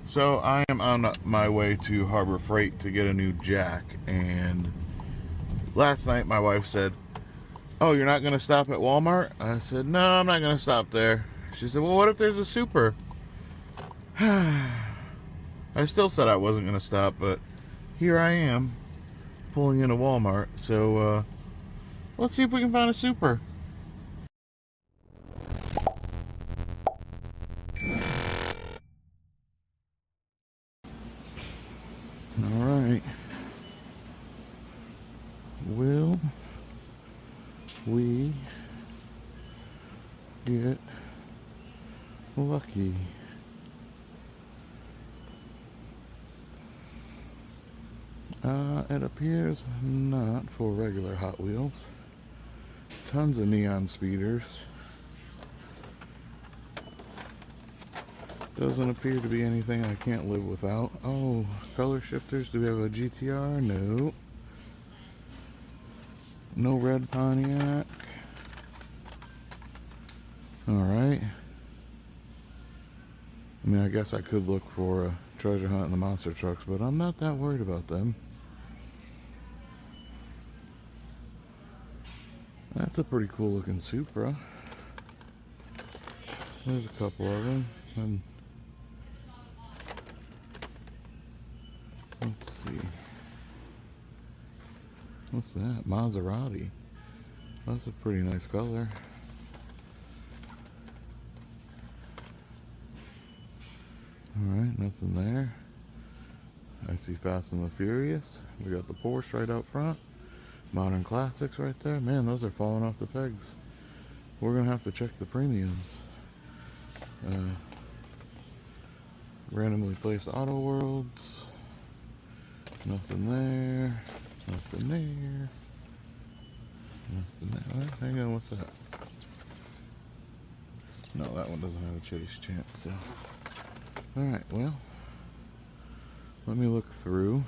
So I am on my way to Harbor Freight to get a new jack, and last night my wife said, "Oh, you're not going to stop at Walmart?" I said, "No, I'm not going to stop there." She said, "Well, what if there's a super?" I still said I wasn't going to stop, but here I am pulling into Walmart. So let's see if we can find a super. All right. Will we get lucky? It appears not for regular Hot Wheels. Tons of neon speeders. Doesn't appear to be anything I can't live without. Oh, color shifters. Do we have a GTR? No. No red Pontiac. Alright. I mean, I guess I could look for a treasure hunt in the monster trucks, but I'm not that worried about them. That's a pretty cool looking Supra. There's a couple of them. And let's see. What's that? Maserati. That's a pretty nice color. Alright, nothing there. I see Fast and the Furious. We got the Porsche right out front. Modern Classics right there. Man, those are falling off the pegs. We're going to have to check the premiums. Randomly placed Auto Worlds. Nothing there. Nothing there. Nothing there. Hang on, what's that? No, that one doesn't have a chase chance, so. Alright, well. Let me look through.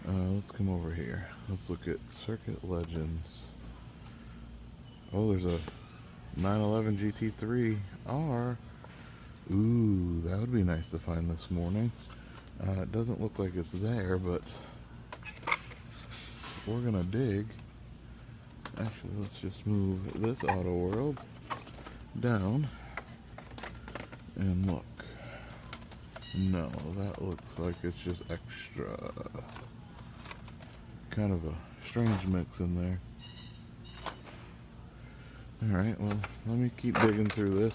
Let's come over here. Let's look at Circuit Legends. Oh, there's a 911 GT3 R. Ooh, that would be nice to find this morning. It doesn't look like it's there, but we're gonna dig. Actually, let's just move this Auto World down and look. No, that looks like it's just extra. Kind of a strange mix in there. Alright, well, let me keep digging through this.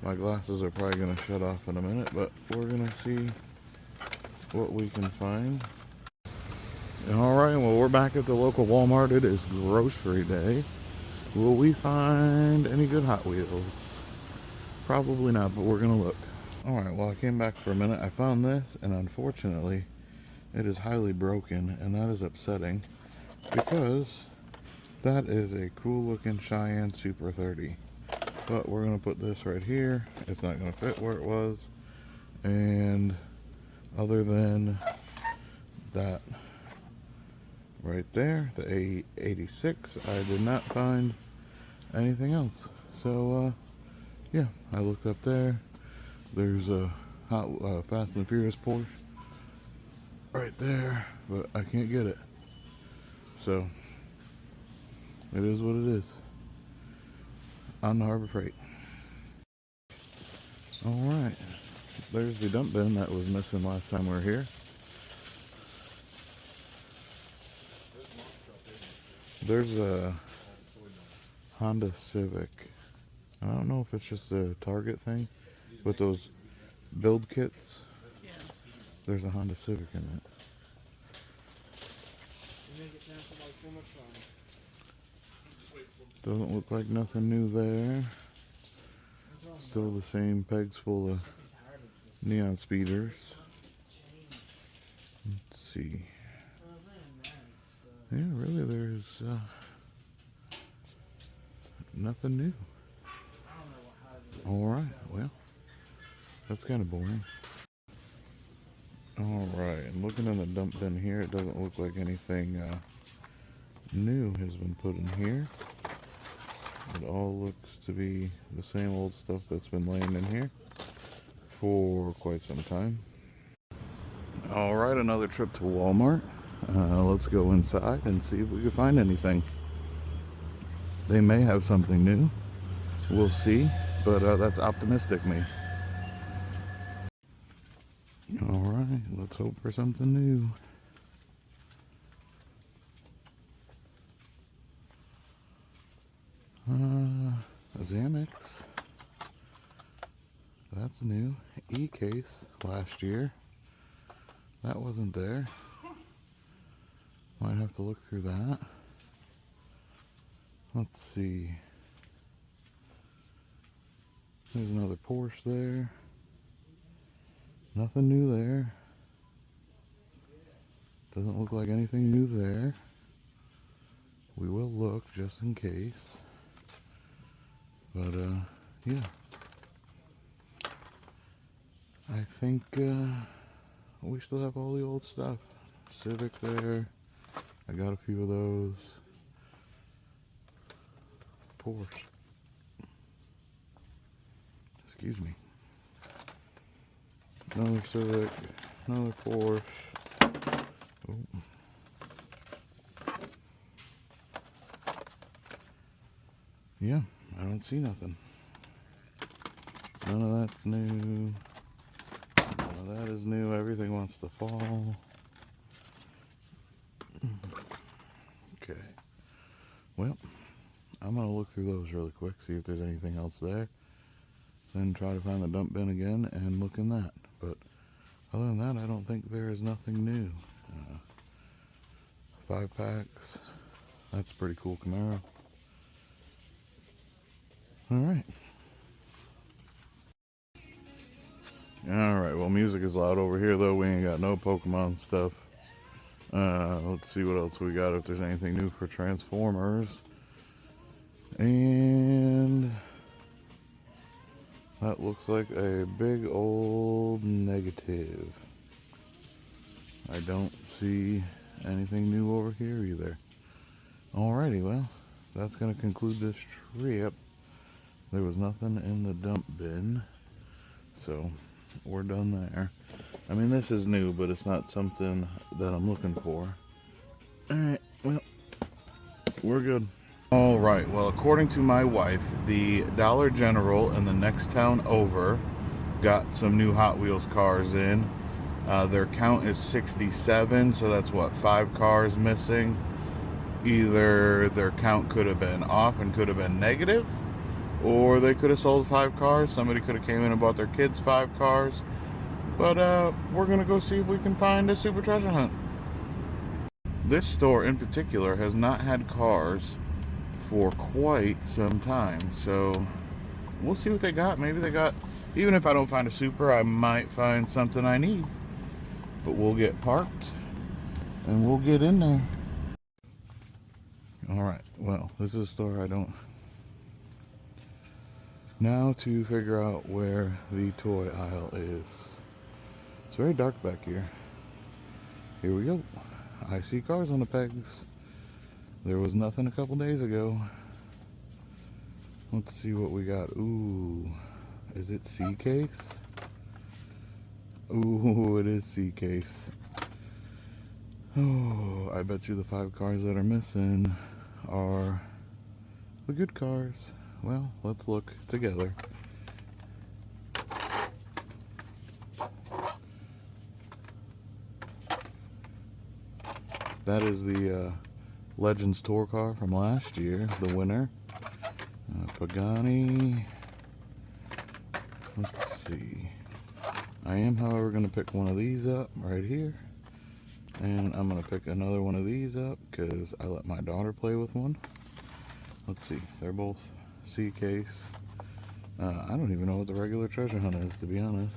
My glasses are probably going to shut off in a minute, but we're going to see what we can find. Alright, well, we're back at the local Walmart. It is grocery day. Will we find any good Hot Wheels? Probably not, but we're going to look. Alright, well, I came back for a minute. I found this, and unfortunately, it is highly broken, and that is upsetting because that is a cool looking Cheyenne Super 30. But we're going to put this right here. It's not going to fit where it was. And other than that right there, the A86, I did not find anything else. So, yeah, I looked up there. There's a Fast and Furious Porsche right there, but I can't get it. So, it is what it is. On the Harbor Freight. Alright, there's the dump bin that was missing last time we were here. There's a Honda Civic. I don't know if it's just a Target thing with those build kits. There's a Honda Civic in it. Doesn't look like nothing new there. Still the same pegs full of neon speeders. Let's see. Yeah, really there's nothing new. Alright, well, that's kind of boring. Alright, I'm looking in the dump bin here. It doesn't look like anything new has been put in here. It all looks to be the same old stuff that's been laying in here for quite some time. All right, another trip to Walmart. Let's go inside and see if we can find anything. They may have something new. We'll see, but that's optimistic me. All right, let's hope for something new. Xanax. That's new. E-case last year. That wasn't there. Might have to look through that. Let's see. There's another Porsche there. Nothing new there. Doesn't look like anything new there. We will look just in case. But, yeah. I think, we still have all the old stuff. Civic there. I got a few of those. Porsche. Excuse me. Another Civic. Another Porsche. Oh. Yeah, I don't see nothing. None of that's new. None of that is new. Everything wants to fall. Okay. Well, I'm going to look through those really quick, see if there's anything else there. Then try to find the dump bin again and look in that. But other than that, I don't think there is nothing new. 5 packs. That's a pretty cool Camaro. Alright. Alright, well, music is loud over here, though. We ain't got no Pokemon stuff. Let's see what else we got, if there's anything new for Transformers. And that looks like a big old negative. I don't see anything new over here either. Alrighty, well, that's going to conclude this trip. There was nothing in the dump bin, so we're done there. I mean, this is new, but it's not something that I'm looking for. Alright, well, we're good. Alright, well, according to my wife, the Dollar General in the next town over got some new Hot Wheels cars in. Their count is 67, so that's what, 5 cars missing. Either their count could have been off and could have been negative, or they could have sold 5 cars. Somebody could have came in and bought their kids 5 cars. But we're going to go see if we can find a super treasure hunt. This store in particular has not had cars for quite some time. So we'll see what they got. Maybe they got, even if I don't find a super, I might find something I need. But we'll get parked and we'll get in there. Alright, well, this is a store I don't... Now to figure out where the toy aisle is. It's very dark back here. Here we go. I see cars on the pegs. There was nothing a couple days ago. Let's see what we got. Ooh, is it C-case? Ooh, it is C-case. Oh, I bet you the 5 cars that are missing are the good cars. Well, let's look together. That is the Legends Tour car from last year, the winner. Pagani. Let's see. I am, however, going to pick one of these up right here. And I'm going to pick another one of these up because I let my daughter play with one. Let's see. They're both C-case. I don't even know what the regular treasure hunt is, to be honest.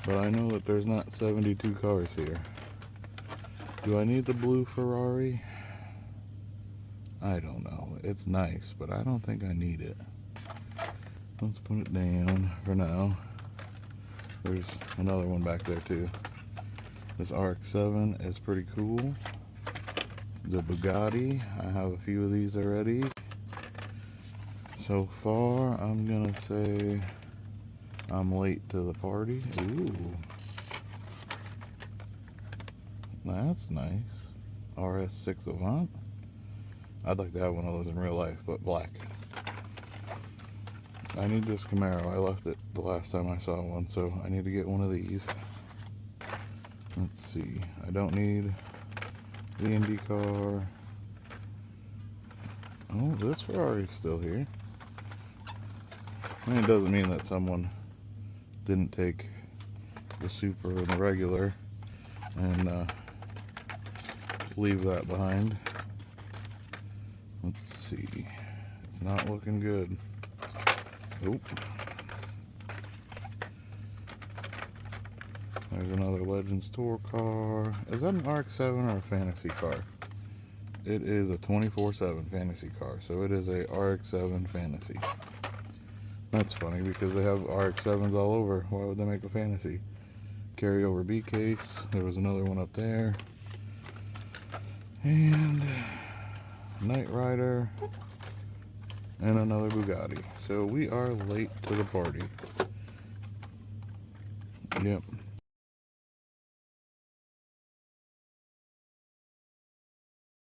But I know that there's not 72 cars here. Do I need the blue Ferrari? I don't know. It's nice, but I don't think I need it. Let's put it down for now. There's another one back there too. This RX-7 is pretty cool. The Bugatti, I have a few of these already. So far, I'm gonna say I'm late to the party. Ooh. That's nice. RS6 Avant. I'd like to have one of those in real life, but black. I need this Camaro. I left it the last time I saw one, so I need to get one of these. Let's see. I don't need the Indy car. Oh, this Ferrari's still here. I mean, it doesn't mean that someone didn't take the Super and the regular and leave that behind. Let's see. It's not looking good. Oop. There's another Legends Tour car. Is that an RX-7 or a fantasy car? It is a 24/7 fantasy car, so it is a RX-7 fantasy. That's funny because they have RX-7s all over. Why would they make a fantasy? Carryover B case. There was another one up there. And Knight Rider. And another Bugatti. So we are late to the party. Yep.